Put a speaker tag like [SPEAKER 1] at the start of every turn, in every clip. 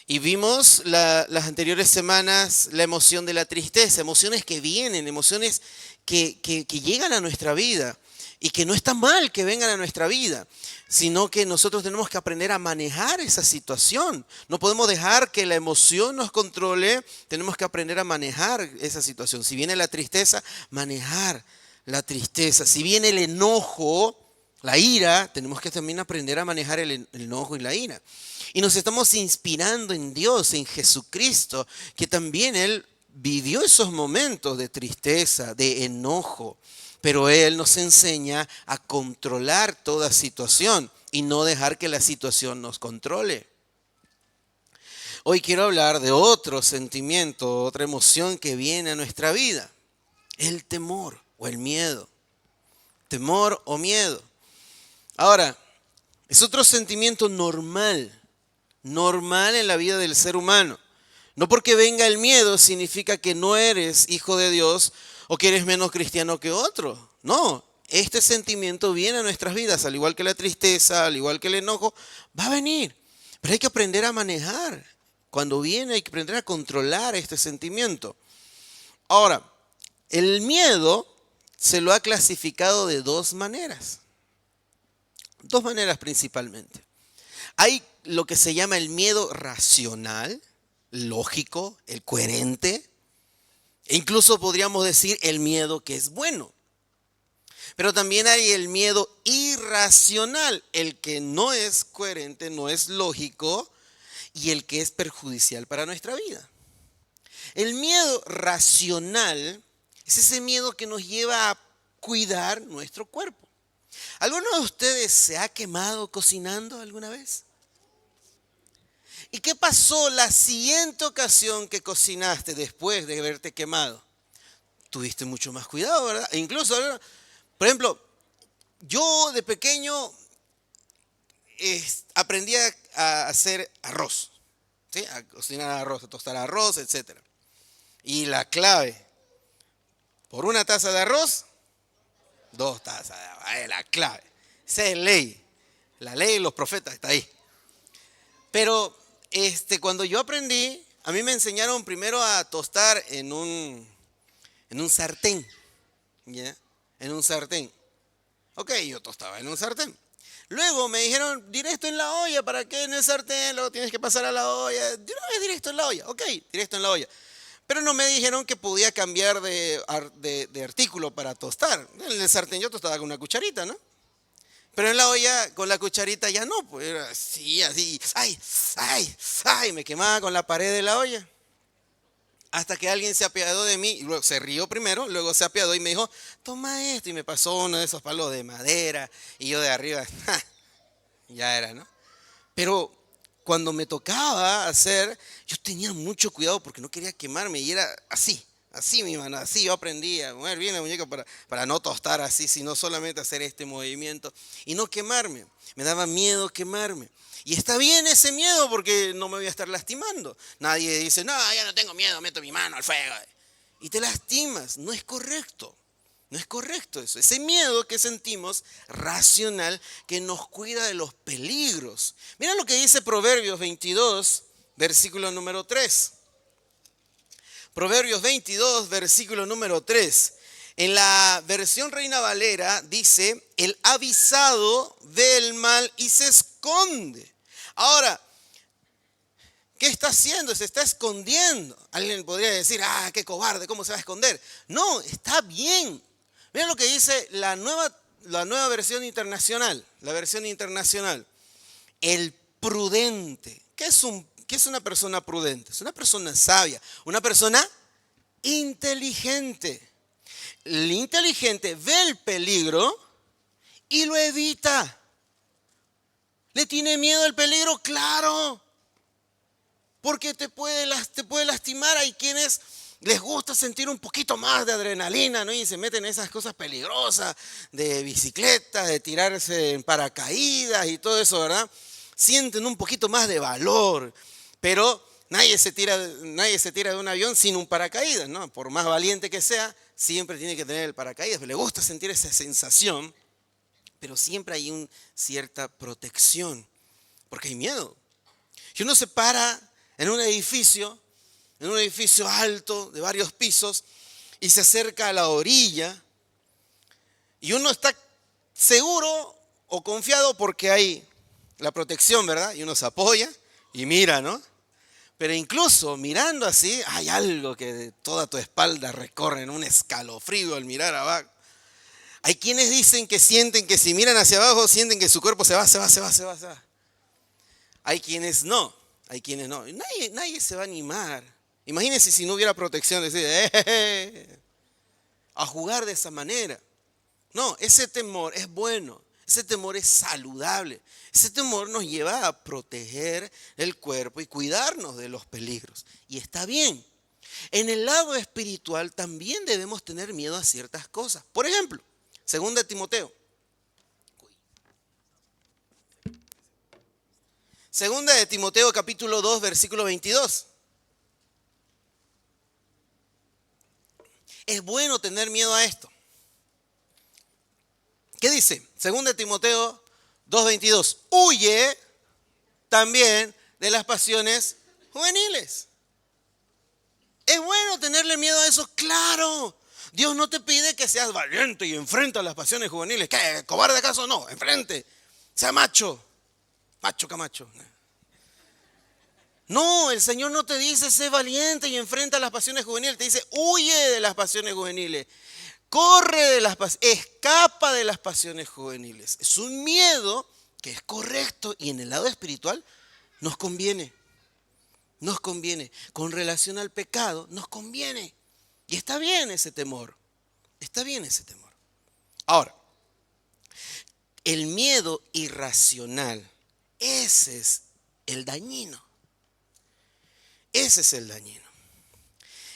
[SPEAKER 1] Y vimos las anteriores semanas la emoción de la tristeza, emociones que vienen, emociones que llegan a nuestra vida y que no está mal que vengan a nuestra vida, sino que nosotros tenemos que aprender a manejar esa situación. No podemos dejar que la emoción nos controle, tenemos que aprender a manejar esa situación. Si viene la tristeza, manejar la tristeza. Si viene el enojo, la ira, tenemos que también aprender a manejar el enojo y la ira. Y nos estamos inspirando en Dios, en Jesucristo, que también Él vivió esos momentos de tristeza, de enojo, pero Él nos enseña a controlar toda situación y no dejar que la situación nos controle. Hoy quiero hablar de otro sentimiento, otra emoción que viene a nuestra vida, el temor o el miedo. Temor o miedo. Ahora, es otro sentimiento normal en la vida del ser humano. No porque venga el miedo significa que no eres hijo de Dios o que eres menos cristiano que otro. No, este sentimiento viene a nuestras vidas, al igual que la tristeza, al igual que el enojo, va a venir. Pero hay que aprender a manejar. Cuando viene hay que aprender a controlar este sentimiento. Ahora, el miedo se lo ha clasificado de dos maneras. Dos maneras principalmente. Hay lo que se llama el miedo racional, lógico, el coherente. E incluso podríamos decir el miedo que es bueno. Pero también hay el miedo irracional, el que no es coherente, no es lógico y el que es perjudicial para nuestra vida. El miedo racional es ese miedo que nos lleva a cuidar nuestro cuerpo. ¿Alguno de ustedes se ha quemado cocinando alguna vez? ¿Y qué pasó la siguiente ocasión que cocinaste después de haberte quemado? Tuviste mucho más cuidado, ¿verdad? E incluso, por ejemplo, yo de pequeño aprendí a hacer arroz, ¿sí? A cocinar arroz, a tostar arroz, etc. Y la clave, por una taza de arroz, 2 tazas de agua, es la clave. Esa es ley. La ley de los profetas está ahí. Pero cuando yo aprendí, a mí me enseñaron primero a tostar en un sartén. ¿Ya? En un sartén. Ok, yo tostaba en un sartén. Luego me dijeron, directo en la olla, ¿para qué en el sartén? Luego tienes que pasar a la olla. De una vez directo en la olla. Ok, directo en la olla. Pero no me dijeron que podía cambiar de artículo para tostar. En el sartén yo tostaba con una cucharita, ¿no? Pero en la olla con la cucharita ya no, pues era así, me quemaba con la pared de la olla. Hasta que alguien se apiadó de mí, y luego se rió primero, luego se apiadó y me dijo, toma esto, y me pasó uno de esos palos de madera, y yo de arriba, ya era, ¿no? Pero cuando me tocaba hacer, yo tenía mucho cuidado porque no quería quemarme y era así mi mano, así yo aprendí a mover bien la muñeca para no tostar así, sino solamente hacer este movimiento y no quemarme. Me daba miedo quemarme. Y está bien ese miedo porque no me voy a estar lastimando. Nadie dice, no, ya no tengo miedo, meto mi mano al fuego. Y te lastimas, no es correcto. No es correcto eso. Ese miedo que sentimos, racional, que nos cuida de los peligros. Mira lo que dice Proverbios 22, versículo número 3. Proverbios 22, versículo número 3. En la versión Reina Valera dice, el avisado ve el mal y se esconde. Ahora, ¿qué está haciendo? Se está escondiendo. Alguien podría decir, qué cobarde, ¿cómo se va a esconder? No, está bien. Miren lo que dice la nueva versión internacional. La versión internacional. El prudente. ¿Qué es una persona prudente? Es una persona sabia, una persona inteligente. El inteligente ve el peligro y lo evita. ¿Le tiene miedo al peligro? Claro. Porque te puede lastimar. Hay quienes les gusta sentir un poquito más de adrenalina, ¿no? Y se meten en esas cosas peligrosas de bicicleta, de tirarse en paracaídas y todo eso, ¿verdad? Sienten un poquito más de valor. Pero nadie se tira de un avión sin un paracaídas, ¿no? Por más valiente que sea, siempre tiene que tener el paracaídas, le gusta sentir esa sensación, pero siempre hay una cierta protección, porque hay miedo. Si uno se para en un edificio alto de varios pisos y se acerca a la orilla y uno está seguro o confiado porque hay la protección, ¿verdad? Y uno se apoya y mira, ¿no? Pero incluso mirando así, hay algo que de toda tu espalda recorre en un escalofrío al mirar abajo. Hay quienes dicen que sienten que si miran hacia abajo, sienten que su cuerpo se va. Hay quienes no. Nadie se va a animar. Imagínense si no hubiera protección, decir, a jugar de esa manera. No, ese temor es bueno, ese temor es saludable. Ese temor nos lleva a proteger el cuerpo y cuidarnos de los peligros. Y está bien. En el lado espiritual también debemos tener miedo a ciertas cosas. Por ejemplo, 2 Timoteo. 2 Timoteo capítulo 2, versículo 22. Es bueno tener miedo a esto. ¿Qué dice? 2 Timoteo 2:22. Huye también de las pasiones juveniles. ¿Es bueno tenerle miedo a eso? Claro. Dios no te pide que seas valiente y enfrenta las pasiones juveniles. ¿Qué? ¿Cobarde acaso? No, enfrente. Sea macho. Macho camacho. No, el Señor no te dice sé valiente y enfrenta las pasiones juveniles. Te dice huye de las pasiones juveniles. Corre de las pasiones, escapa de las pasiones juveniles. Es un miedo que es correcto y en el lado espiritual nos conviene. Nos conviene. Con relación al pecado, nos conviene. Y está bien ese temor. Está bien ese temor. Ahora, el miedo irracional, ese es el dañino. Ese es el dañino.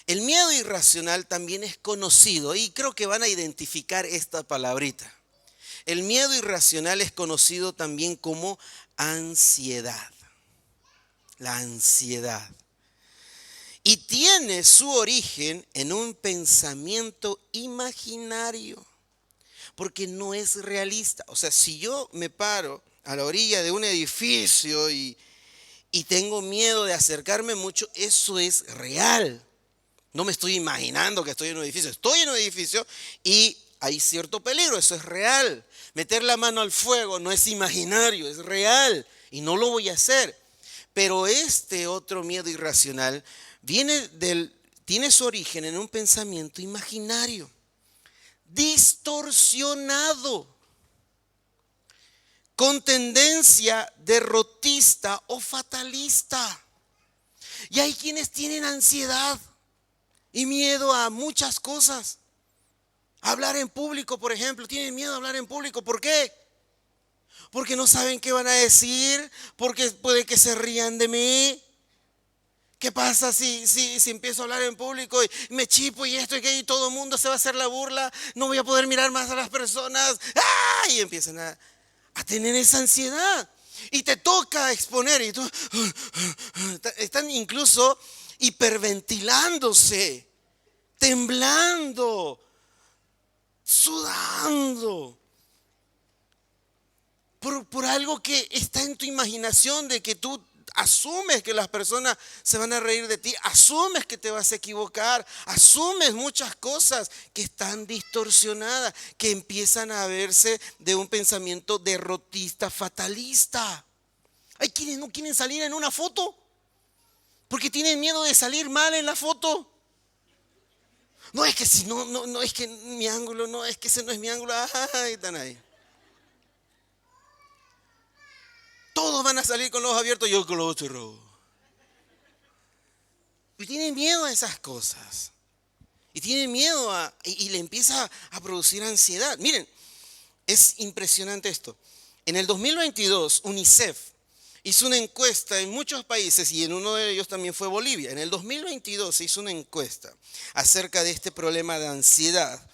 [SPEAKER 1] El miedo irracional también es conocido, y creo que van a identificar esta palabrita. El miedo irracional es conocido también como ansiedad. La ansiedad. Y tiene su origen en un pensamiento imaginario, porque no es realista. O sea, si yo me paro a la orilla de un edificio y tengo miedo de acercarme mucho, eso es real. No me estoy imaginando que estoy en un edificio. Estoy en un edificio y hay cierto peligro, eso es real. Meter la mano al fuego no es imaginario, es real y no lo voy a hacer. Pero este otro miedo irracional tiene su origen en un pensamiento imaginario, distorsionado, con tendencia derrotista o fatalista. Y hay quienes tienen ansiedad y miedo a muchas cosas. Hablar en público, por ejemplo, tienen miedo a hablar en público. ¿Por qué? Porque no saben qué van a decir, porque puede que se rían de mí. ¿Qué pasa si empiezo a hablar en público y me chipo y esto y que y todo el mundo se va a hacer la burla? No voy a poder mirar más a las personas. ¡Ah! Y empiezan a tener esa ansiedad. Y te toca exponer y tú están incluso hiperventilándose, temblando, sudando. Por algo que está en tu imaginación de que tú asumes que las personas se van a reír de ti, asumes que te vas a equivocar, asumes muchas cosas que están distorsionadas, que empiezan a verse de un pensamiento derrotista, fatalista. Hay quienes no quieren salir en una foto porque tienen miedo de salir mal en la foto. No es que si no es que mi ángulo, no es que ese no es mi ángulo, ay, están ahí. Todos van a salir con los ojos abiertos, yo con los ojos cerrados. Y tienen miedo a esas cosas. Y tienen miedo y le empieza a producir ansiedad. Miren, es impresionante esto. En el 2022, UNICEF hizo una encuesta en muchos países y en uno de ellos también fue Bolivia. En el 2022 se hizo una encuesta acerca de este problema de ansiedad.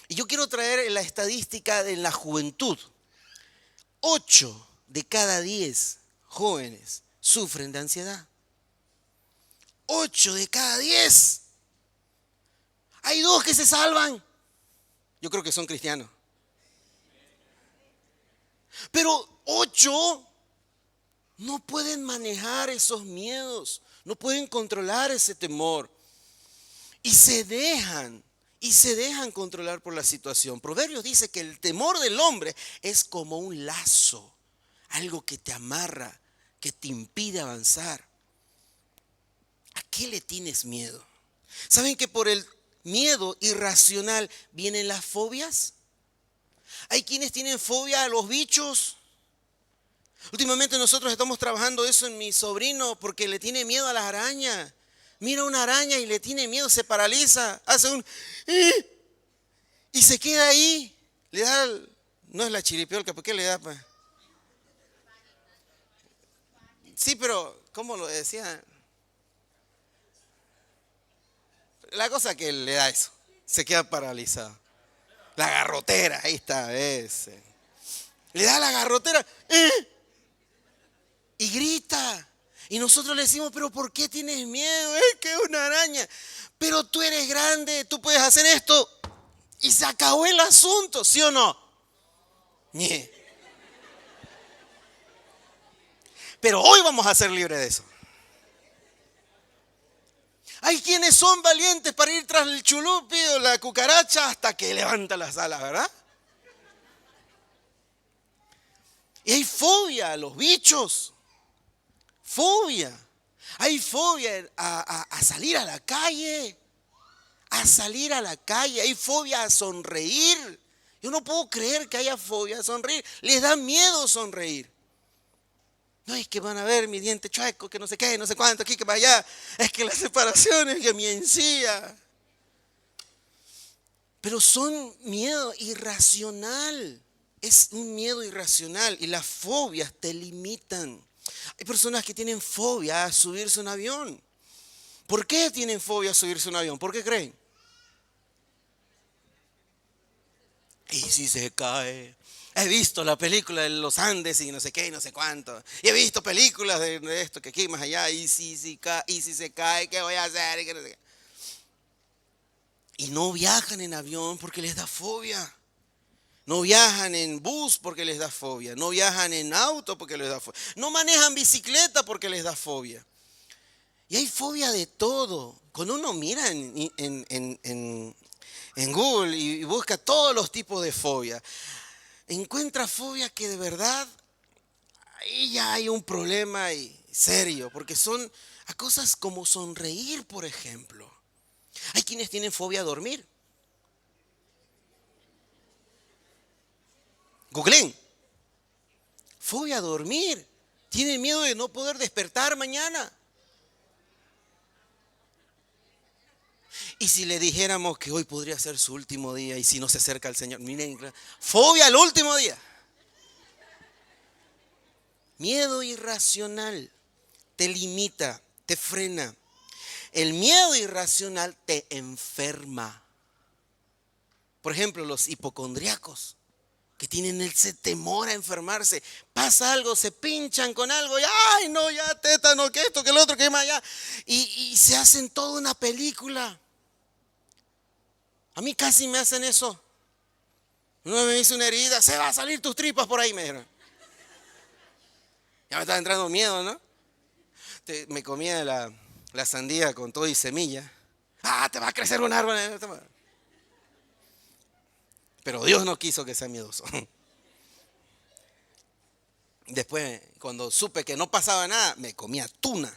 [SPEAKER 1] Y yo quiero traer la estadística de la juventud. 8 de cada 10 jóvenes sufren de ansiedad. 8 de cada 10. Hay 2 que se salvan. Yo creo que son cristianos. Pero 8 no pueden manejar esos miedos, no pueden controlar ese temor. Y se dejan controlar por la situación. Proverbios dice que el temor del hombre es como un lazo, algo que te amarra, que te impide avanzar. ¿A qué le tienes miedo? ¿Saben que por el miedo irracional vienen las fobias? Hay quienes tienen fobia a los bichos. Últimamente nosotros estamos trabajando eso en mi sobrino porque le tiene miedo a las arañas. Mira una araña y le tiene miedo, se paraliza, hace un y se queda ahí. Le da, no es la chiripiolca, ¿por qué le da? Sí, pero ¿cómo lo decía? La cosa que le da eso, se queda paralizado. La garrotera, ahí está, ese. Le da la garrotera y grita. Y nosotros le decimos, pero ¿por qué tienes miedo? Es que es una araña. Pero tú eres grande, tú puedes hacer esto. Y se acabó el asunto, ¿sí o no? ¡Nie! Pero hoy vamos a ser libres de eso. Hay quienes son valientes para ir tras el chulupi o la cucaracha hasta que levanta las alas, ¿verdad? Y hay fobia a los bichos. Fobia. Hay fobia a salir a la calle. A salir a la calle. Hay fobia a sonreír. Yo no puedo creer que haya fobia a sonreír. Les da miedo sonreír. No, es que van a ver mi diente chueco, que no sé qué, no sé cuánto, aquí, que para allá. Es que las separaciones, que mi encía. Pero son miedo irracional. Es un miedo irracional y las fobias te limitan. Hay personas que tienen fobia a subirse a un avión. ¿Por qué tienen fobia a subirse a un avión? ¿Por qué creen? ¿Y si se cae? He visto la película de los Andes y no sé qué y no sé cuánto. Y he visto películas de esto, que aquí más allá. Y si se cae, ¿qué voy a hacer? Y, que no sé qué. Y no viajan en avión porque les da fobia. No viajan en bus porque les da fobia. No viajan en auto porque les da fobia. No manejan bicicleta porque les da fobia. Y hay fobia de todo. Cuando uno mira en Google y busca todos los tipos de fobia, encuentra fobia que de verdad ahí ya hay un problema serio. Porque son a cosas como sonreír, por ejemplo. Hay quienes tienen fobia a dormir. Googleen. Fobia a dormir. Tienen miedo de no poder despertar mañana. Y si le dijéramos que hoy podría ser su último día y si no se acerca al Señor, miren, fobia al último día. Miedo irracional te limita, te frena. El miedo irracional te enferma. Por ejemplo, los hipocondríacos que tienen ese temor a enfermarse. Pasa algo, se pinchan con algo y ¡ay, no, ya tétano, que esto, que el otro, que más allá! Y se hacen toda una película. A mí casi me hacen eso. Uno me hizo una herida, se va a salir tus tripas por ahí, me dijeron. Ya me estaba entrando miedo, ¿no? Me comía la sandía con todo y semilla. ¡Ah, te va a crecer un árbol! Pero Dios no quiso que sea miedoso. Después, cuando supe que no pasaba nada, me comía tuna.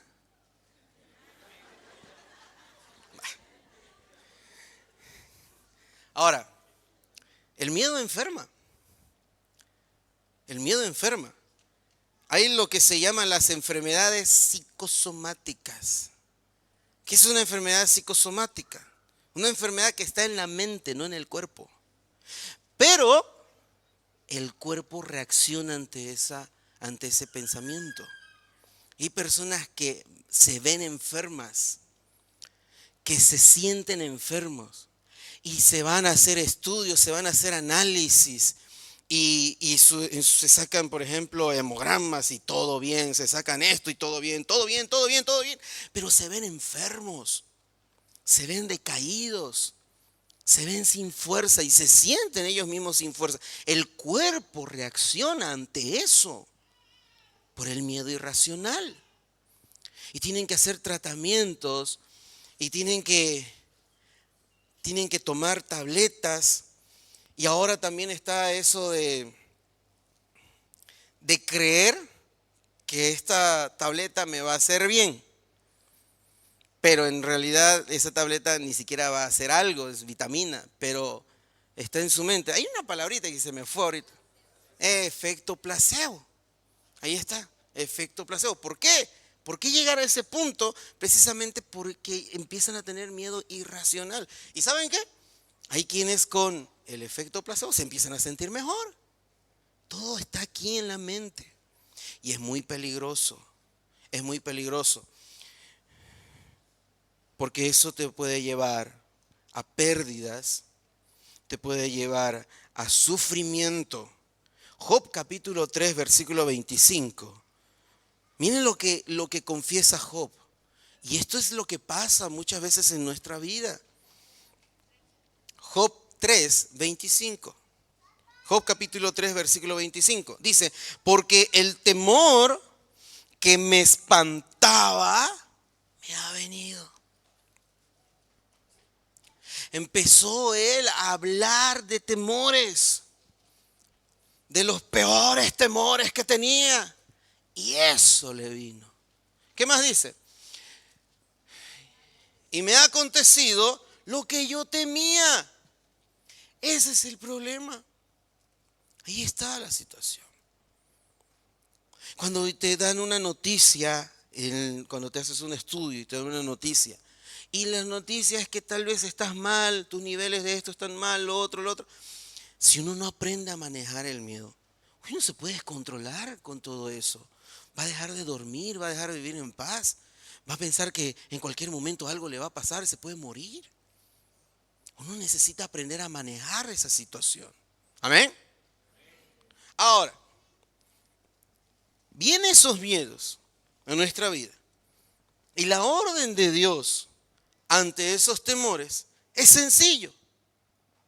[SPEAKER 1] Ahora, el miedo enferma. El miedo enferma. Hay lo que se llaman las enfermedades psicosomáticas. ¿Qué es una enfermedad psicosomática? Una enfermedad que está en la mente, no en el cuerpo. Pero el cuerpo reacciona ante ese pensamiento. Hay personas que se ven enfermas, que se sienten enfermos y se van a hacer estudios, se van a hacer análisis y se sacan, por ejemplo, hemogramas y todo bien, se sacan esto y todo bien, todo bien, todo bien, todo bien, pero se ven enfermos, se ven decaídos. se ven sin fuerza y se sienten ellos mismos sin fuerza. El cuerpo reacciona ante eso por el miedo irracional. Y tienen que hacer tratamientos y tienen que tomar tabletas. Y ahora también está eso de creer que esta tableta me va a hacer bien. Pero en realidad esa tableta ni siquiera va a hacer algo, es vitamina, pero está en su mente. Hay una palabrita que se me fue ahorita. Efecto placebo. Ahí está, efecto placebo. ¿Por qué? ¿Por qué llegar a ese punto? Precisamente porque empiezan a tener miedo irracional. ¿Y saben qué? Hay quienes con el efecto placebo se empiezan a sentir mejor. Todo está aquí en la mente. Y es muy peligroso. Es muy peligroso. Porque eso te puede llevar a pérdidas, te puede llevar a sufrimiento. Job capítulo 3, versículo 25. Miren lo que confiesa Job. Y esto es lo que pasa muchas veces en nuestra vida. Job 3, 25. Job capítulo 3, versículo 25. Dice, porque el temor que me espantaba me ha venido. Empezó él a hablar de temores, de los peores temores que tenía. Y eso le vino. ¿Qué más dice? Y me ha acontecido lo que yo temía. Ese es el problema. Ahí está la situación. Cuando te dan una noticia, cuando te haces un estudio y te dan una noticia, y la noticia es que tal vez estás mal, tus niveles de esto están mal, lo otro. Si uno no aprende a manejar el miedo, uno se puede descontrolar con todo eso. Va a dejar de dormir, va a dejar de vivir en paz. Va a pensar que en cualquier momento algo le va a pasar, se puede morir. Uno necesita aprender a manejar esa situación. Amén. Ahora, vienen esos miedos en nuestra vida. Y la orden de Dios ante esos temores es sencillo.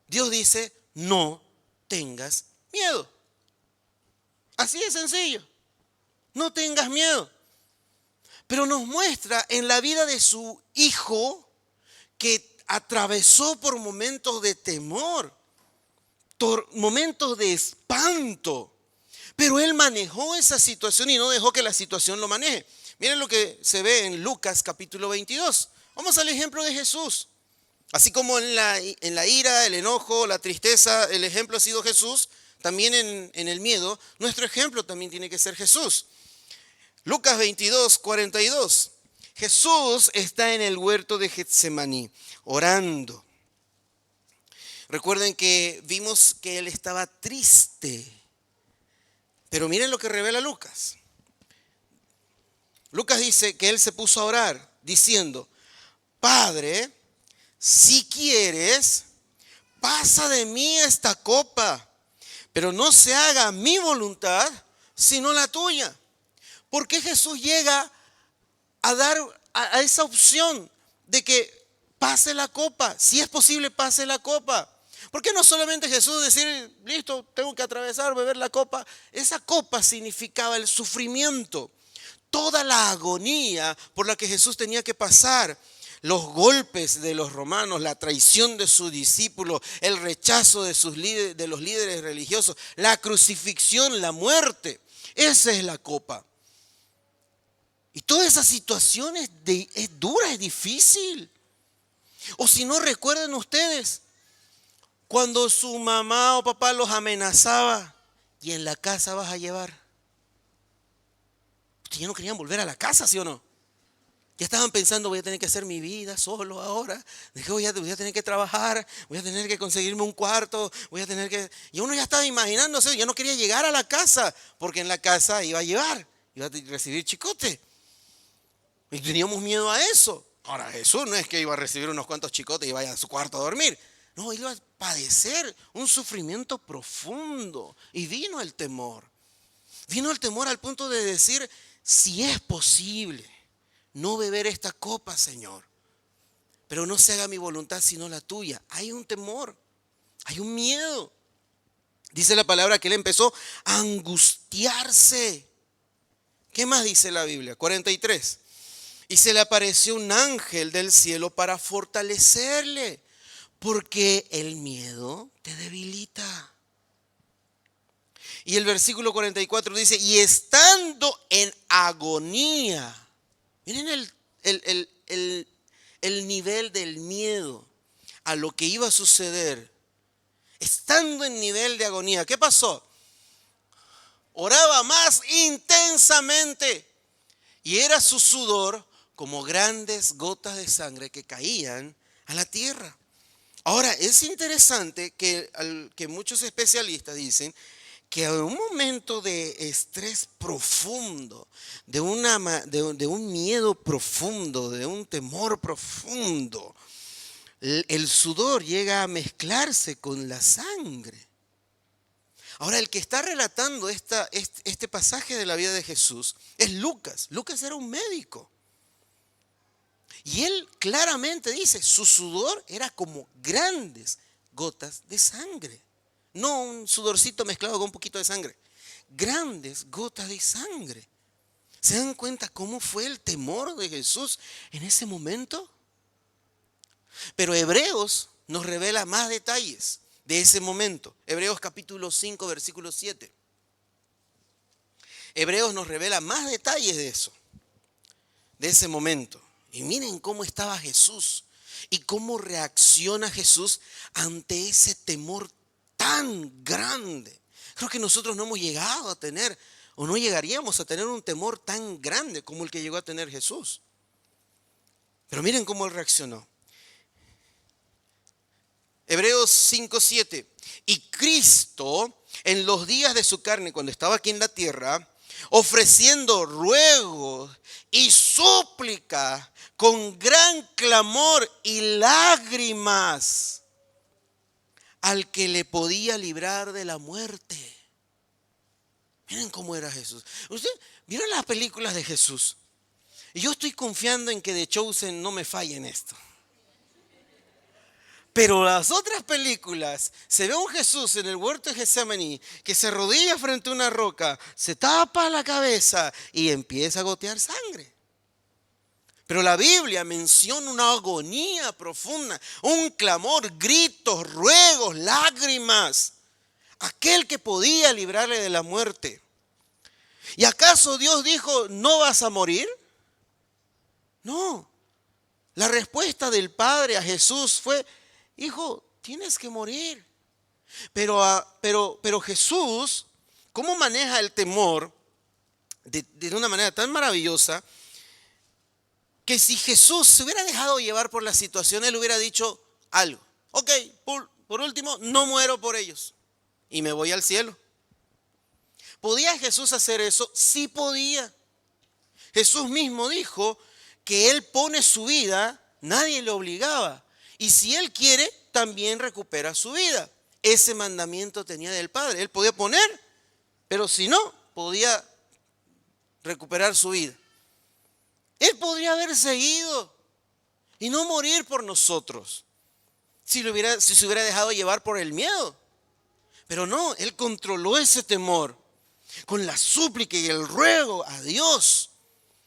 [SPEAKER 1] Dios dice, no tengas miedo. Así de sencillo. No tengas miedo. Pero nos muestra en la vida de su hijo que atravesó por momentos de temor, momentos de espanto. Pero él manejó esa situación y no dejó que la situación lo maneje. Miren lo que se ve en Lucas capítulo 22. Vamos al ejemplo de Jesús. Así como en la ira, el enojo, la tristeza, el ejemplo ha sido Jesús, también en el miedo, nuestro ejemplo también tiene que ser Jesús. Lucas 22, 42. Jesús está en el huerto de Getsemaní, orando. Recuerden que vimos que él estaba triste. Pero miren lo que revela Lucas. Lucas dice que él se puso a orar, diciendo, Padre, si quieres, pasa de mí esta copa, pero no se haga mi voluntad, sino la tuya. ¿Por qué Jesús llega a dar a esa opción de que pase la copa? Si es posible, pase la copa. ¿Por qué no solamente Jesús decir, listo, tengo que atravesar, beber la copa? Esa copa significaba el sufrimiento, toda la agonía por la que Jesús tenía que pasar. Los golpes de los romanos, la traición de sus discípulos, el rechazo de los líderes religiosos, la crucifixión, la muerte. Esa es la copa. Y toda esa situación es dura, es difícil. O si no, recuerden ustedes, cuando su mamá o papá los amenazaba, y en la casa vas a llevar. Ustedes ya no querían volver a la casa, ¿sí o no? Ya estaban pensando, voy a tener que hacer mi vida solo ahora. Voy a tener que trabajar, voy a tener que conseguirme un cuarto, Y uno ya estaba imaginándose, ya no quería llegar a la casa, porque en la casa iba a recibir chicote. Y teníamos miedo a eso. Ahora, Jesús no es que iba a recibir unos cuantos chicotes y vaya a su cuarto a dormir. No, él iba a padecer un sufrimiento profundo. Y vino el temor. Vino el temor al punto de decir, si es posible no beber esta copa, Señor, pero no se haga mi voluntad sino la tuya. Hay un temor, hay un miedo. Dice la palabra que él empezó a angustiarse. ¿Qué más dice la Biblia? 43. Y se le apareció un ángel del cielo para fortalecerle, porque el miedo te debilita. Y el versículo 44 dice, y estando en agonía. Miren el nivel del miedo a lo que iba a suceder. Estando en nivel de agonía. ¿Qué pasó? Oraba más intensamente. Y era su sudor como grandes gotas de sangre que caían a la tierra. Ahora, es interesante que muchos especialistas dicen que en un momento de estrés profundo, de un miedo profundo, de un temor profundo, el sudor llega a mezclarse con la sangre. Ahora, el que está relatando este pasaje de la vida de Jesús es Lucas. Lucas era un médico. Y él claramente dice, su sudor era como grandes gotas de sangre. No un sudorcito mezclado con un poquito de sangre. Grandes gotas de sangre. ¿Se dan cuenta cómo fue el temor de Jesús en ese momento? Pero Hebreos nos revela más detalles de ese momento. Hebreos capítulo 5, versículo 7. Hebreos nos revela más detalles de eso, de ese momento. Y miren cómo estaba Jesús y cómo reacciona Jesús ante ese temor tan grande. Creo que nosotros no hemos llegado a tener, o no llegaríamos a tener un temor tan grande como el que llegó a tener Jesús. Pero miren cómo él reaccionó. Hebreos 5:7. Y Cristo, en los días de su carne, cuando estaba aquí en la tierra, ofreciendo ruegos y súplica con gran clamor y lágrimas al que le podía librar de la muerte. Miren cómo era Jesús. ¿Usted vieron las películas de Jesús? Y yo estoy confiando en que The Chosen no me falle en esto. Pero las otras películas, se ve un Jesús en el huerto de Getsemaní que se arrodilla frente a una roca, se tapa la cabeza y empieza a gotear sangre. Pero la Biblia menciona una agonía profunda, un clamor, gritos, ruegos, lágrimas. Aquel que podía librarle de la muerte. ¿Y acaso Dios dijo, no vas a morir? No. La respuesta del Padre a Jesús fue, hijo, tienes que morir. Pero Jesús, ¿cómo maneja el temor de una manera tan maravillosa? Que si Jesús se hubiera dejado llevar por la situación, él hubiera dicho algo. Ok, por último, no muero por ellos y me voy al cielo. ¿Podía Jesús hacer eso? Sí podía. Jesús mismo dijo que él pone su vida, nadie le obligaba. Y si él quiere, también recupera su vida. Ese mandamiento tenía del Padre. Él podía poner, pero si no, podía recuperar su vida. Él podría haber seguido y no morir por nosotros si se hubiera dejado llevar por el miedo. Pero no, él controló ese temor con la súplica y el ruego a Dios,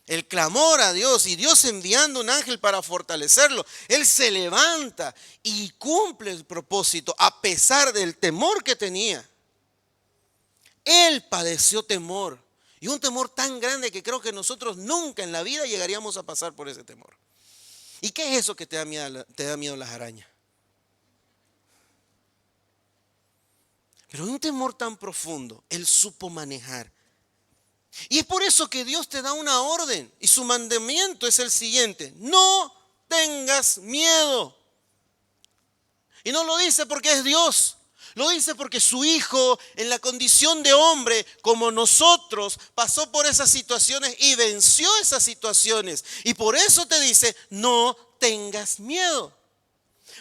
[SPEAKER 1] el clamor a Dios, y Dios enviando un ángel para fortalecerlo. Él se levanta y cumple el propósito a pesar del temor que tenía. Él padeció temor. Y un temor tan grande que creo que nosotros nunca en la vida llegaríamos a pasar por ese temor. ¿Y qué es eso que te da miedo las arañas? Pero un temor tan profundo, él supo manejar. Y es por eso que Dios te da una orden. Y su mandamiento es el siguiente: no tengas miedo. Y no lo dice porque es Dios. Lo dice porque su Hijo, en la condición de hombre como nosotros, pasó por esas situaciones y venció esas situaciones. Y por eso te dice, no tengas miedo.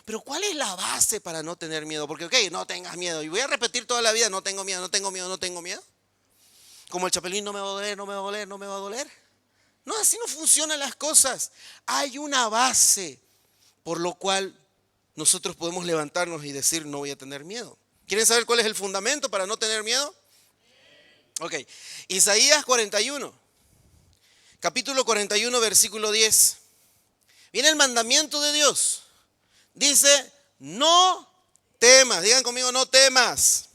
[SPEAKER 1] Pero ¿cuál es la base para no tener miedo? Porque, ok, no tengas miedo. Y voy a repetir toda la vida, no tengo miedo, no tengo miedo, no tengo miedo. Como el Chapelín, no me va a doler, no me va a doler, no me va a doler. No, así no funcionan las cosas. Hay una base por lo cual nosotros podemos levantarnos y decir, no voy a tener miedo. ¿Quieren saber cuál es el fundamento para no tener miedo? Ok, Isaías 41, capítulo 41, versículo 10. Viene el mandamiento de Dios. Dice, no temas. Digan conmigo, no temas.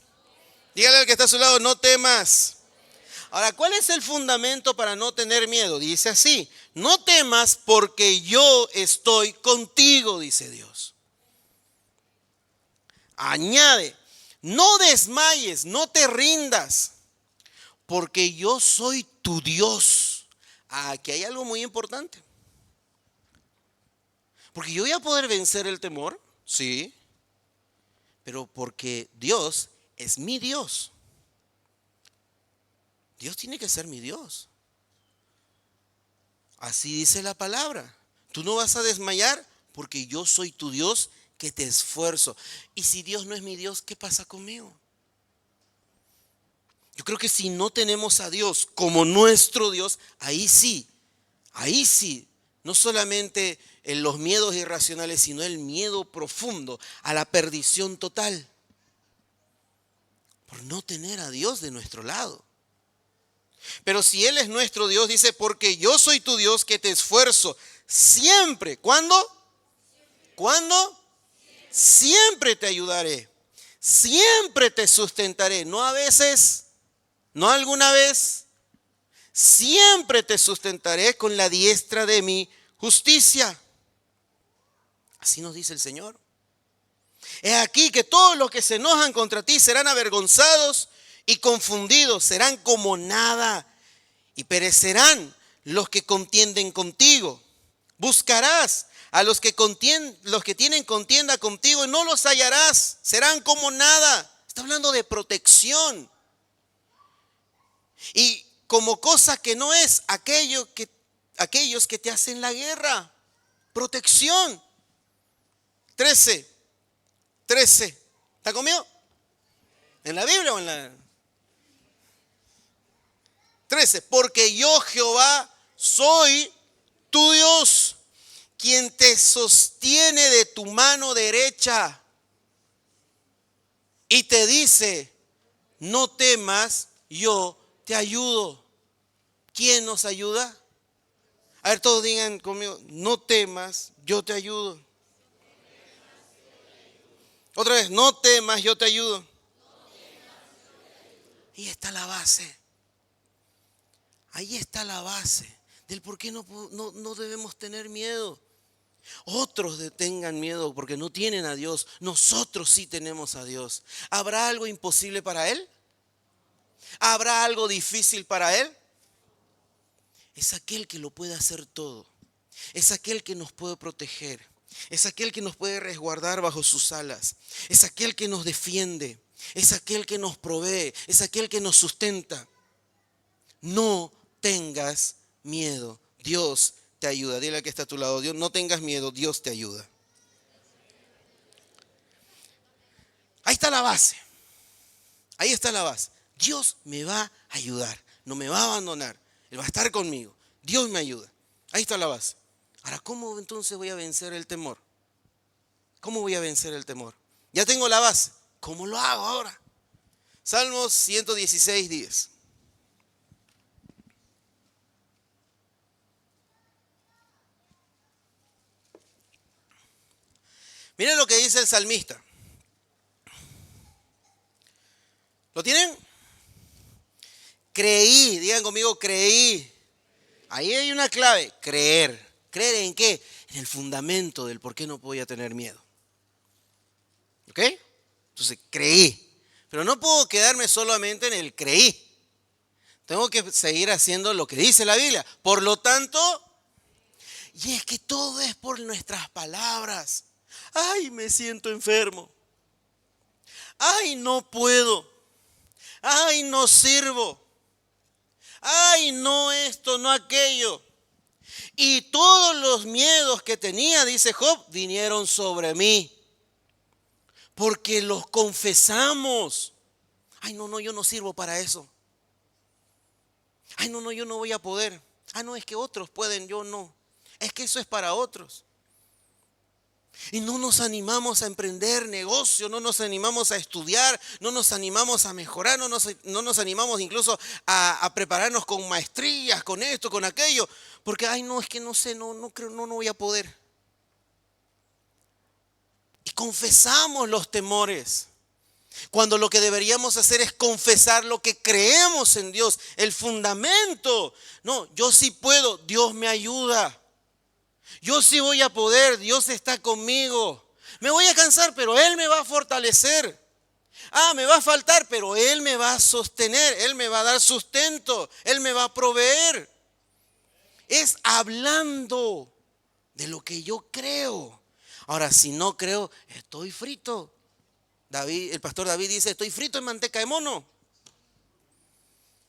[SPEAKER 1] Dígale al que está a su lado, no temas. Ahora, ¿cuál es el fundamento para no tener miedo? Dice así, no temas porque yo estoy contigo, dice Dios. Añade, no desmayes, no te rindas, porque yo soy tu Dios. Aquí hay algo muy importante. Porque yo voy a poder vencer el temor, sí, pero porque Dios es mi Dios. Dios tiene que ser mi Dios. Así dice la palabra. Tú no vas a desmayar porque yo soy tu Dios que te esfuerzo. Y si Dios no es mi Dios, ¿qué pasa conmigo? Yo creo que si no tenemos a Dios como nuestro Dios, ahí sí, no solamente en los miedos irracionales, sino el miedo profundo a la perdición total. Por no tener a Dios de nuestro lado. Pero si Él es nuestro Dios, dice, porque yo soy tu Dios que te esfuerzo siempre. ¿Cuándo? ¿Cuándo? Siempre te ayudaré. Siempre te sustentaré. No a veces, no alguna vez. Siempre te sustentaré con la diestra de mi justicia. Así nos dice el Señor. He aquí que todos los que se enojan contra ti serán avergonzados y confundidos, serán como nada y perecerán los que contienden contigo. Buscarás a los que tienen contienda contigo y no los hallarás, serán como nada. Está hablando de protección. Y como cosa que no es aquellos que te hacen la guerra. Protección. 13. ¿Está conmigo? ¿En la Biblia o en la...? 13. Porque yo, Jehová, soy tu Dios, quien te sostiene de tu mano derecha y te dice, no temas, yo te ayudo. ¿Quién nos ayuda? A ver, todos digan conmigo, no temas, yo te ayudo. Otra vez, no temas, yo te ayudo. Ahí está la base. Ahí está la base del por qué no debemos tener miedo. Otros tengan miedo porque no tienen a Dios. Nosotros sí tenemos a Dios. ¿Habrá algo imposible para Él? ¿Habrá algo difícil para Él? Es aquel que lo puede hacer todo. Es aquel que nos puede proteger. Es aquel que nos puede resguardar bajo sus alas. Es aquel que nos defiende. Es aquel que nos provee. Es aquel que nos sustenta. No tengas miedo. Dios te ayuda. Dile al que está a tu lado, Dios, no tengas miedo, Dios te ayuda. Ahí está la base. Ahí está la base. Dios me va a ayudar. No me va a abandonar. Él va a estar conmigo. Dios me ayuda. Ahí está la base. Ahora, ¿cómo entonces voy a vencer el temor? ¿Cómo voy a vencer el temor? Ya tengo la base. ¿Cómo lo hago ahora? Salmos 116, 10. Miren lo que dice el salmista. ¿Lo tienen? Creí, digan conmigo, creí. Ahí hay una clave, creer. ¿Creer en qué? En el fundamento del por qué no voy a tener miedo. ¿Ok? Entonces, creí. Pero no puedo quedarme solamente en el creí. Tengo que seguir haciendo lo que dice la Biblia. Por lo tanto, y es que todo es por nuestras palabras. Ay, me siento enfermo. Ay, no puedo. Ay, no sirvo. Ay, no esto, no aquello. Y todos los miedos que tenía, dice Job, vinieron sobre mí. Porque los confesamos. Ay, no, yo no sirvo para eso. Ay, no, yo no voy a poder. Ah, no, es que otros pueden, yo no. Es que eso es para otros. Y no nos animamos a emprender negocio, no nos animamos a estudiar, no nos animamos a mejorar, no nos animamos incluso a prepararnos con maestrías, con esto, con aquello. Porque, ay, no, es que no sé, no creo, no voy a poder. Y confesamos los temores. Cuando lo que deberíamos hacer es confesar lo que creemos en Dios, el fundamento. No, yo sí puedo, Dios me ayuda. Yo sí voy a poder, Dios está conmigo. Me voy a cansar, pero Él me va a fortalecer. Me va a faltar, pero Él me va a sostener, Él me va a dar sustento, Él me va a proveer. Es hablando de lo que yo creo. Ahora, si no creo, estoy frito. El pastor David dice, estoy frito en manteca de mono.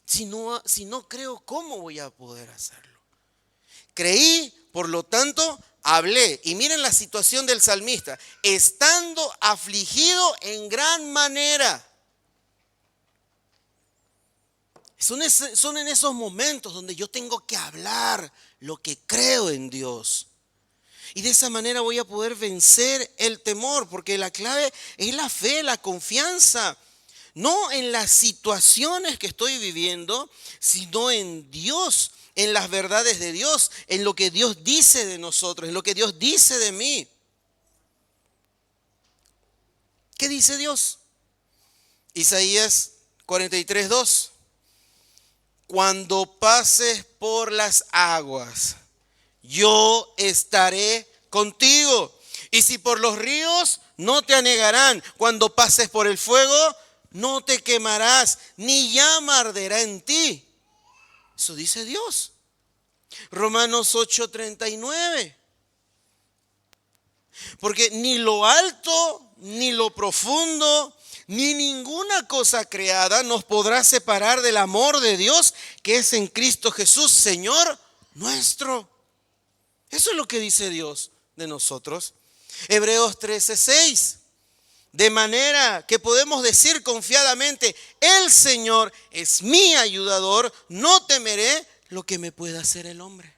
[SPEAKER 1] Si no creo, ¿cómo voy a poder hacerlo? Creí, por lo tanto, hablé. Y miren la situación del salmista. Estando afligido en gran manera. Son en esos momentos donde yo tengo que hablar lo que creo en Dios. Y de esa manera voy a poder vencer el temor, porque la clave es la fe, la confianza. No en las situaciones que estoy viviendo, sino en Dios, en las verdades de Dios, en lo que Dios dice de nosotros, en lo que Dios dice de mí. ¿Qué dice Dios? Isaías 43:2. Cuando pases por las aguas, yo estaré contigo. Y si por los ríos, no te anegarán. Cuando pases por el fuego, no te quemarás, ni llama arderá en ti. Eso dice Dios. Romanos 8:39. Porque ni lo alto, ni lo profundo, ni ninguna cosa creada nos podrá separar del amor de Dios que es en Cristo Jesús, Señor nuestro. Eso es lo que dice Dios de nosotros. Hebreos 13:6. De manera que podemos decir confiadamente, el Señor es mi ayudador, no temeré lo que me pueda hacer el hombre.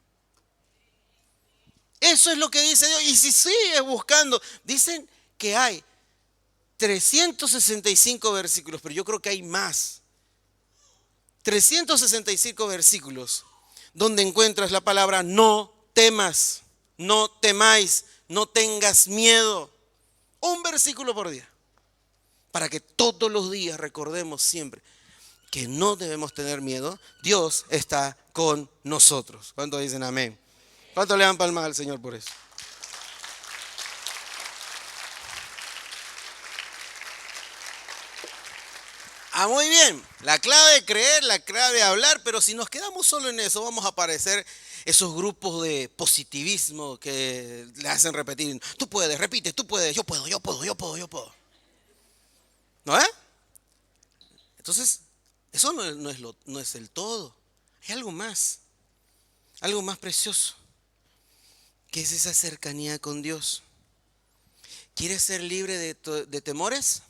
[SPEAKER 1] Eso es lo que dice Dios. Y si sigues buscando, dicen que hay 365 versículos, pero yo creo que hay más. 365 versículos donde encuentras la palabra no temas, no temáis, no tengas miedo. Un versículo por día. Para que todos los días recordemos siempre que no debemos tener miedo. Dios está con nosotros. ¿Cuántos dicen amén? ¿Cuántos le dan palmas al Señor por eso? Muy bien. La clave de creer, la clave de hablar, pero si nos quedamos solo en eso, vamos a aparecer esos grupos de positivismo que le hacen repetir. Tú puedes, repite, tú puedes, yo puedo, yo puedo, yo puedo, yo puedo. ¿No es? Entonces, eso no es el todo. Hay algo más precioso, que es esa cercanía con Dios. ¿Quieres ser libre de temores?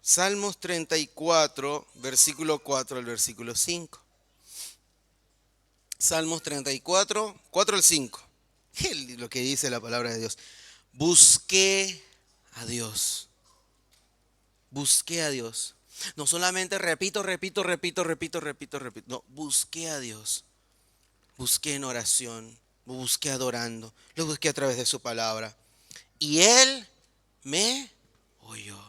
[SPEAKER 1] Salmos 34, versículo 4 al versículo 5. Salmos 34, 4 al 5. Lo que dice la palabra de Dios. Busqué a Dios. Busqué a Dios. No solamente repito. No, busqué a Dios. Busqué en oración. Lo busqué adorando. Lo busqué a través de su palabra. Y Él me oyó.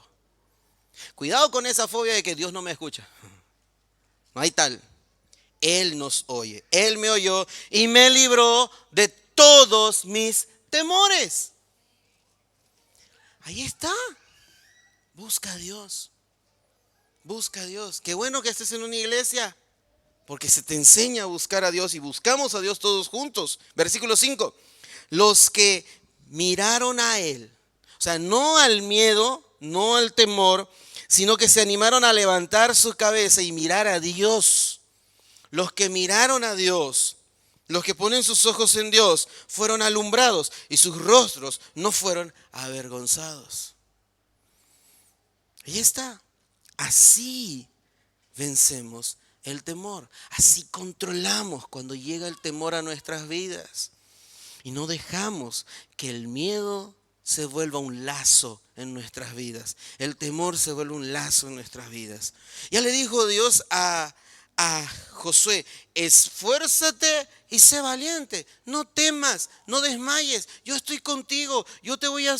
[SPEAKER 1] Cuidado con esa fobia de que Dios no me escucha. No hay tal. Él nos oye. Él me oyó y me libró de todos mis temores. Ahí está. Busca a Dios. Busca a Dios. Qué bueno que estés en una iglesia, porque se te enseña a buscar a Dios y buscamos a Dios todos juntos. Versículo 5. Los que miraron a Él, o sea, no al miedo, no al temor, sino que se animaron a levantar su cabeza y mirar a Dios. Los que miraron a Dios, los que ponen sus ojos en Dios, fueron alumbrados y sus rostros no fueron avergonzados. Ahí está. Así vencemos el temor. Así controlamos cuando llega el temor a nuestras vidas. Y no dejamos que el miedo se vuelva un lazo en nuestras vidas. El temor se vuelve un lazo en nuestras vidas. Ya le dijo Dios a Josué: esfuérzate y sé valiente. No temas, no desmayes. Yo estoy contigo. Yo te voy a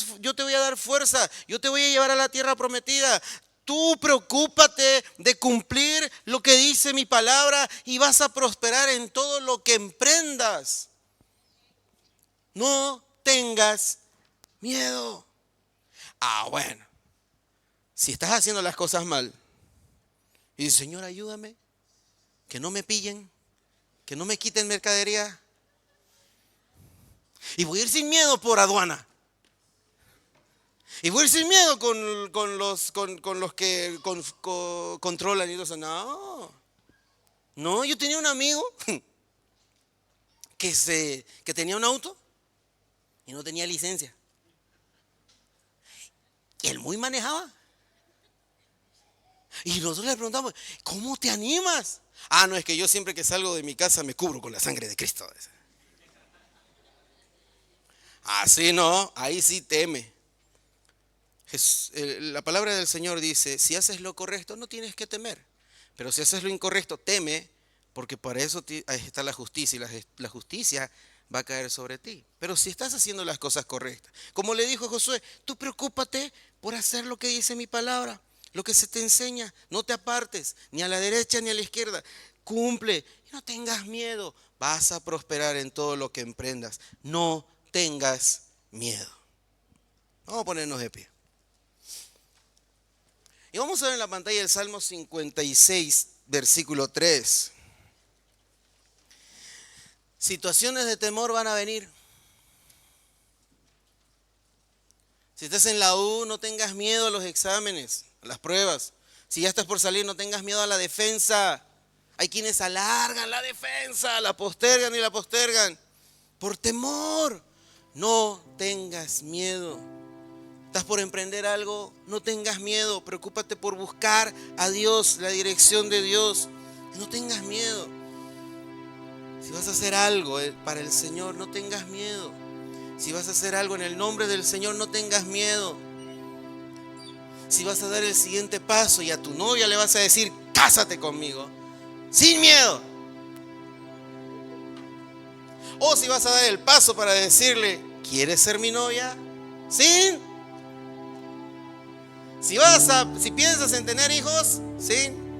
[SPEAKER 1] dar fuerza. Yo te voy a llevar a la tierra prometida. Tú preocúpate de cumplir lo que dice mi palabra y vas a prosperar en todo lo que emprendas. No tengas miedo. Bueno, si estás haciendo las cosas mal y dices: Señor, ayúdame, que no me pillen, que no me quiten mercadería, y voy a ir sin miedo por aduana, y voy a ir sin miedo con los que controlan y todo eso. No, yo tenía un amigo que tenía un auto y no tenía licencia. Y él muy manejaba. Y nosotros le preguntamos: ¿cómo te animas? No, es que yo siempre que salgo de mi casa me cubro con la sangre de Cristo. Así no, ahí sí teme. La palabra del Señor dice: si haces lo correcto no tienes que temer, pero si haces lo incorrecto teme, porque para eso está la justicia, y la justicia va a caer sobre ti. Pero si estás haciendo las cosas correctas, como le dijo Josué, tú preocúpate por hacer lo que dice mi palabra, lo que se te enseña. No te apartes ni a la derecha ni a la izquierda. Cumple y no tengas miedo. Vas a prosperar en todo lo que emprendas. No tengas miedo. Vamos a ponernos de pie. Y vamos a ver en la pantalla el Salmo 56, versículo 3. Situaciones de temor van a venir. Si estás en la U, no tengas miedo a los exámenes, a las pruebas. Si ya estás por salir, no tengas miedo a la defensa. Hay quienes alargan la defensa, la postergan y la postergan por temor. No tengas miedo. ¿Estás por emprender algo? No tengas miedo. Preocúpate por buscar a Dios, la dirección de Dios. No tengas miedo. Si vas a hacer algo para el Señor, no tengas miedo. Si vas a hacer algo en el nombre del Señor, no tengas miedo. Si vas a dar el siguiente paso y a tu novia le vas a decir: cásate conmigo, sin miedo. O si vas a dar el paso para decirle: ¿quieres ser mi novia? Sin. Si piensas en tener hijos, sin.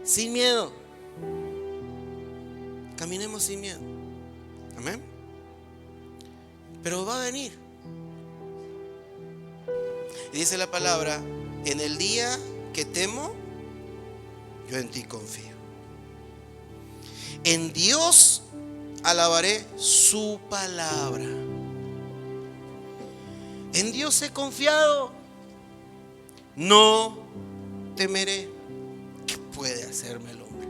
[SPEAKER 1] Sin miedo. Caminemos sin miedo. Amén. Pero va a venir. Y dice la palabra: en el día que temo, yo en ti confío. En Dios alabaré su palabra. En Dios he confiado. No temeré. ¿Qué puede hacerme el hombre?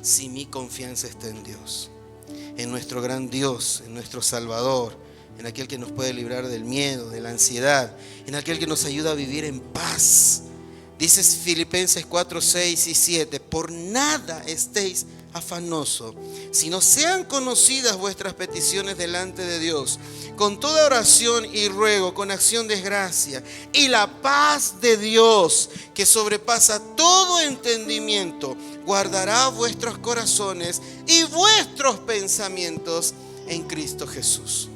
[SPEAKER 1] Si mi confianza está en Dios, en nuestro gran Dios, en nuestro Salvador, en aquel que nos puede librar del miedo, de la ansiedad, en aquel que nos ayuda a vivir en paz. Dice Filipenses 4, 6 y 7: por nada estéis afanosos, sino sean conocidas vuestras peticiones delante de Dios, con toda oración y ruego, con acción de gracia, y la paz de Dios, que sobrepasa todo entendimiento, guardará vuestros corazones y vuestros pensamientos en Cristo Jesús.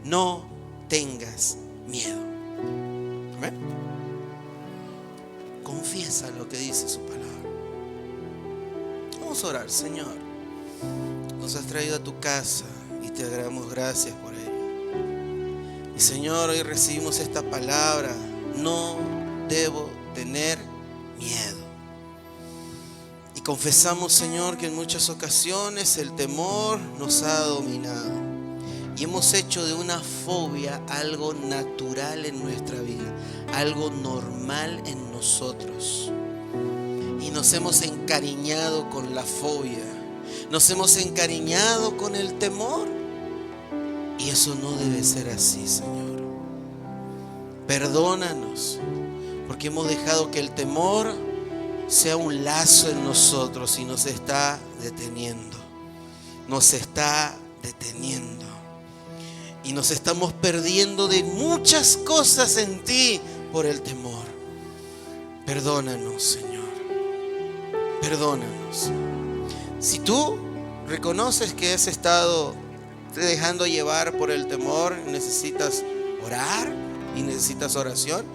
[SPEAKER 1] No tengas miedo. ¿Amén? Confiesa lo que dice su palabra. Vamos a orar. Señor, nos has traído a tu casa y te damos gracias por ello. Y Señor, hoy recibimos esta palabra: no debo tener miedo. Y confesamos, Señor, que en muchas ocasiones el temor nos ha dominado y hemos hecho de una fobia algo natural en nuestra vida, algo normal en nosotros. Y nos hemos encariñado con la fobia, nos hemos encariñado con el temor. Y eso no debe ser así, Señor. Perdónanos, porque hemos dejado que el temor sea un lazo en nosotros y nos está deteniendo. Nos está deteniendo. Y nos estamos perdiendo de muchas cosas en ti por el temor. Perdónanos, Señor. Perdónanos. Si tú reconoces que has estado dejando llevar por el temor, necesitas orar y necesitas oración.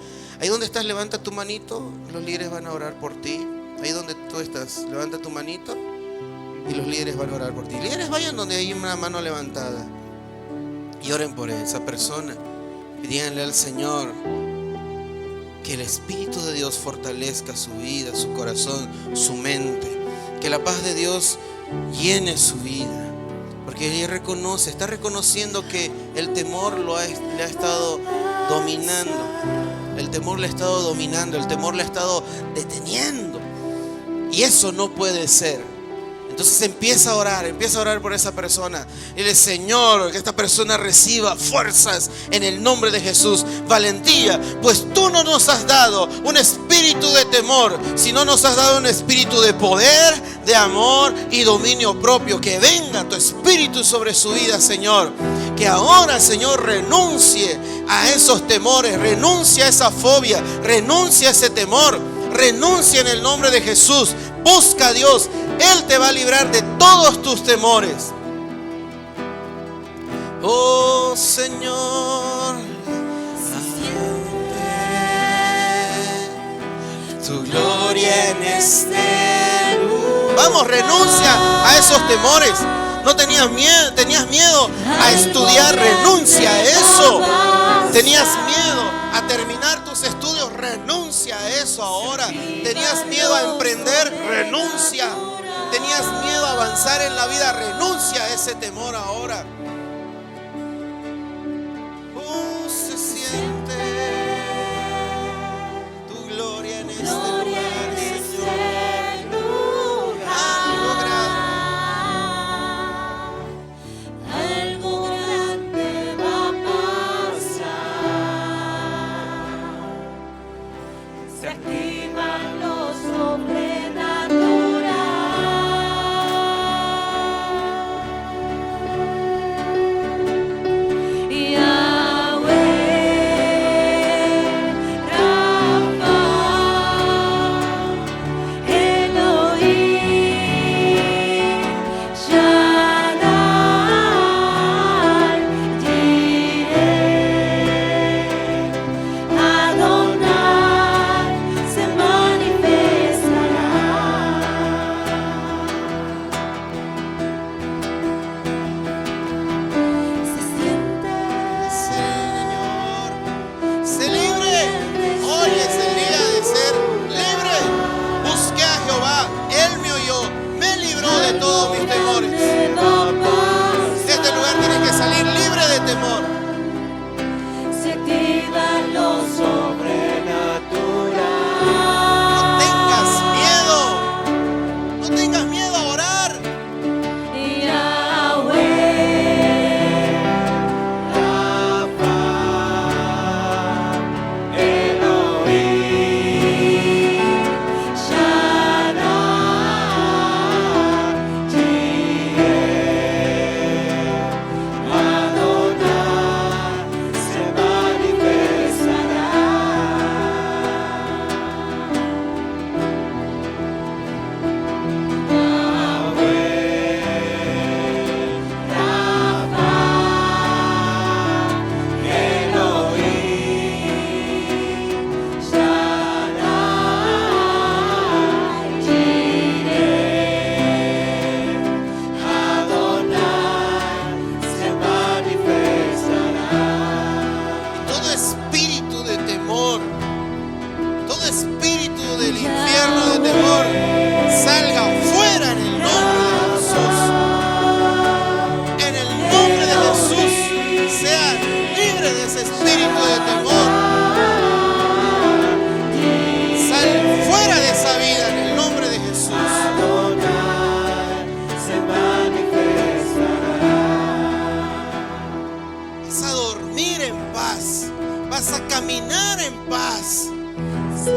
[SPEAKER 1] Ahí donde estás, levanta tu manito. Los líderes van a orar por ti. Ahí donde tú estás, levanta tu manito y los líderes van a orar por ti. Líderes, vayan donde hay una mano levantada y oren por esa persona. Y díganle al Señor que el Espíritu de Dios fortalezca su vida, su corazón, su mente. Que la paz de Dios llene su vida. Porque ella está reconociendo que el temor le ha estado dominando. El temor le ha estado dominando, el temor le ha estado deteniendo. Y eso no puede ser. Entonces empieza a orar por esa persona. Dile: Señor, que esta persona reciba fuerzas en el nombre de Jesús, valentía, pues tú no nos has dado un espíritu de temor, sino nos has dado un espíritu de poder, de amor y dominio propio. Que venga tu espíritu sobre su vida, Señor. Que ahora, Señor, renuncie a esos temores, renuncie a esa fobia, renuncie a ese temor, renuncie en el nombre de Jesús. Busca a Dios. Él te va a librar de todos tus temores. Oh Señor, tu gloria en este lugar. Vamos, renuncia a esos temores. No tenías miedo a estudiar, renuncia a eso. Tenías miedo a terminar tus estudios, renuncia a eso ahora. Tenías miedo a emprender, renuncia. Tenías miedo a avanzar en la vida, renuncia a ese temor ahora. Oh, se siente tu gloria en este lugar, Señor. Algo grande va a pasar. Se activan los sobrenaturales.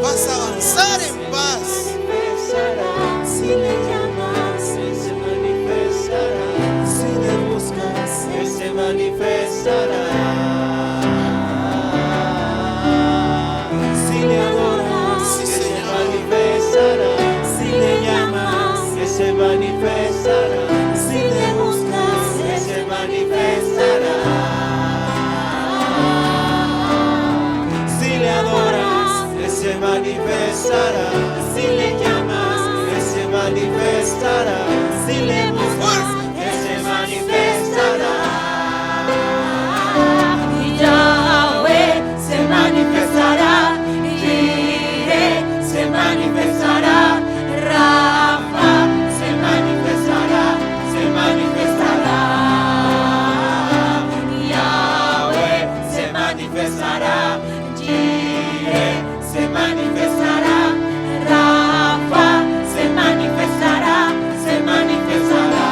[SPEAKER 1] Vas a avanzar en paz.
[SPEAKER 2] Si le llamas,
[SPEAKER 3] Él se manifestará.
[SPEAKER 2] si le buscas,
[SPEAKER 3] Él se manifestará.
[SPEAKER 2] si le adoras,
[SPEAKER 1] Sí,
[SPEAKER 3] Él se
[SPEAKER 1] Señor.
[SPEAKER 3] manifestará.
[SPEAKER 2] si le llamas,
[SPEAKER 3] Él se manifestará.
[SPEAKER 2] si le buscas,
[SPEAKER 3] Él se manifestará.
[SPEAKER 2] si le adoras,
[SPEAKER 3] Él se manifestará.
[SPEAKER 2] si le llamas,
[SPEAKER 3] Él se manifestará.
[SPEAKER 2] si le buscas,
[SPEAKER 3] Él se manifestará.
[SPEAKER 2] Yahweh se manifestará, Jireh se manifestará, Rafa se manifestará, se manifestará. Yahweh se manifestará, Jireh se manifestará, Rafa se manifestará, se manifestará.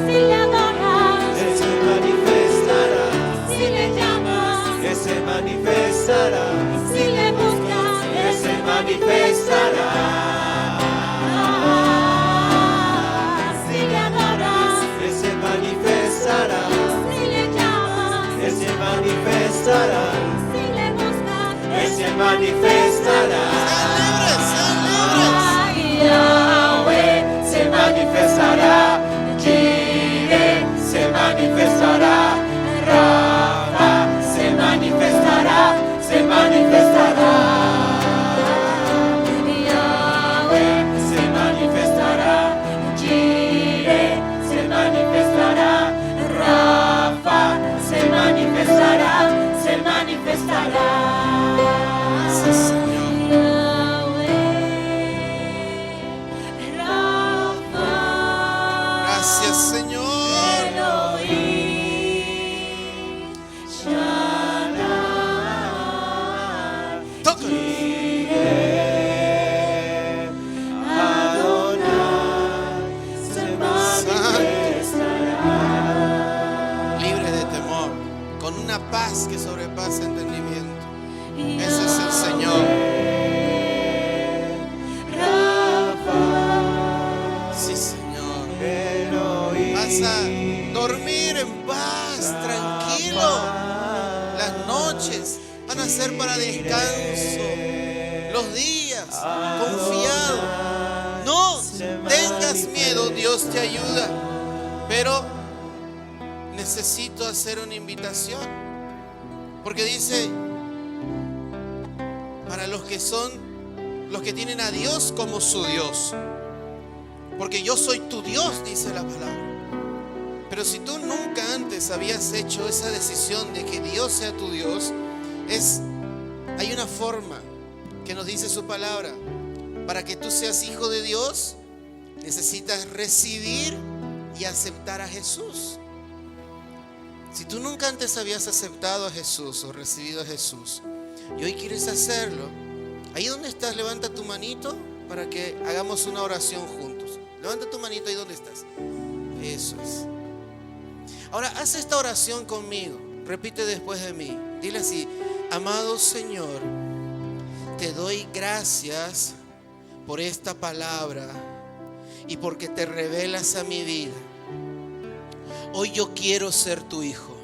[SPEAKER 2] Si le adoras,
[SPEAKER 3] Él se manifestará.
[SPEAKER 2] si le llamas,
[SPEAKER 3] Él se manifestará.
[SPEAKER 2] si le buscas,
[SPEAKER 3] Él se manifestará.
[SPEAKER 2] si le adoras,
[SPEAKER 3] Él se manifestará.
[SPEAKER 2] si le llamas,
[SPEAKER 3] Él se manifestará.
[SPEAKER 2] si le buscas,
[SPEAKER 3] Él se manifestará.
[SPEAKER 1] Sean libres, sean libres.
[SPEAKER 2] Yahweh se
[SPEAKER 3] Manifestará.
[SPEAKER 2] Jireh
[SPEAKER 3] Se manifestará.
[SPEAKER 2] Rafa se manifestará, se manifestará. Yahweh
[SPEAKER 3] Se manifestará.
[SPEAKER 2] Jireh se manifestará, Rafa se manifestará, se manifestará.
[SPEAKER 1] Sí, Señor.
[SPEAKER 2] Yahweh, Rafa,
[SPEAKER 1] Gracias, Señor.
[SPEAKER 2] Elohim, Shaddai,
[SPEAKER 1] Tócanos.
[SPEAKER 3] Adonai.
[SPEAKER 2] se manifestará.
[SPEAKER 1] Libre de temor, con una paz que sobrepasa entendimiento. Ese es el Señor. Sí, Señor. Vas a dormir en paz, tranquilo. Las noches van a ser para descanso. Los días, confiado. No tengas miedo, Dios te ayuda. Pero necesito hacer una invitación. Porque dice, para los que tienen a Dios como su Dios. Porque yo soy tu Dios, dice la palabra. Pero si tú nunca antes habías hecho esa decisión de que Dios sea tu Dios, hay una forma que nos dice su palabra. Para que tú seas hijo de Dios, necesitas recibir y aceptar a Jesús. Si tú nunca antes habías aceptado a Jesús o recibido a Jesús y hoy quieres hacerlo, ahí donde estás, levanta tu manito para que hagamos una oración juntos. Levanta tu manito ahí donde estás. Eso es. Ahora, haz esta oración conmigo. Repite después de mí. Dile así: amado Señor, te doy gracias por esta palabra y porque te revelas a mi vida. Hoy yo quiero ser tu hijo.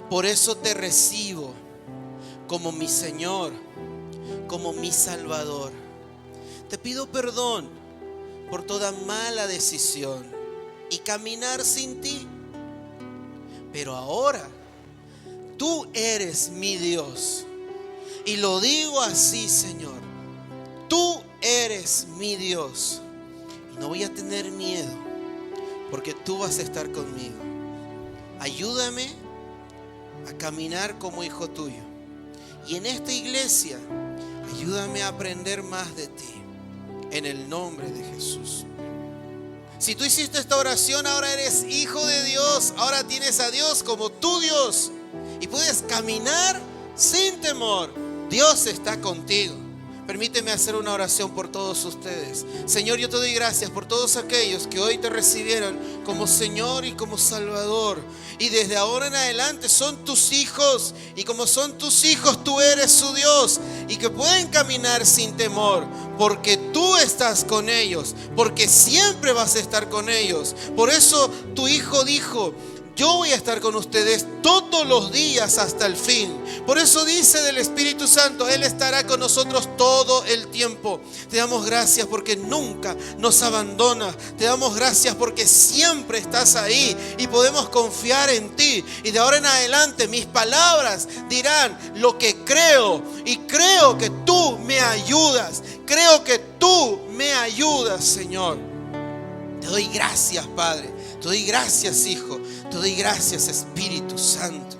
[SPEAKER 1] Por eso te recibo como mi Señor, como mi Salvador. Te pido perdón por toda mala decisión y caminar sin ti. Pero ahora tú eres mi Dios. Y lo digo así, Señor. Tú eres mi Dios. Y no voy a tener miedo, porque tú vas a estar conmigo. Ayúdame a caminar como hijo tuyo. Y en esta iglesia, ayúdame a aprender más de ti. En el nombre de Jesús. Si tú hiciste esta oración, ahora eres hijo de Dios. Ahora tienes a Dios como tu Dios. Y puedes caminar sin temor. Dios está contigo. Permíteme hacer una oración por todos ustedes. Señor, yo te doy gracias por todos aquellos que hoy te recibieron como Señor y como Salvador. Y desde ahora en adelante son tus hijos. Y como son tus hijos, tú eres su Dios. Y que pueden caminar sin temor. Porque tú estás con ellos. Porque siempre vas a estar con ellos. Por eso tu Hijo dijo: yo voy a estar con ustedes todos los días hasta el fin. Por eso dice del Espíritu Santo: Él estará con nosotros todo el tiempo. Te damos gracias porque nunca nos abandonas. Te damos gracias porque siempre estás ahí y podemos confiar en ti. Y de ahora en adelante mis palabras dirán lo que creo. Y creo que tú me ayudas. Creo que tú me ayudas, Señor. Te doy gracias, Padre. Te doy gracias, Hijo. Te doy gracias, Espíritu Santo.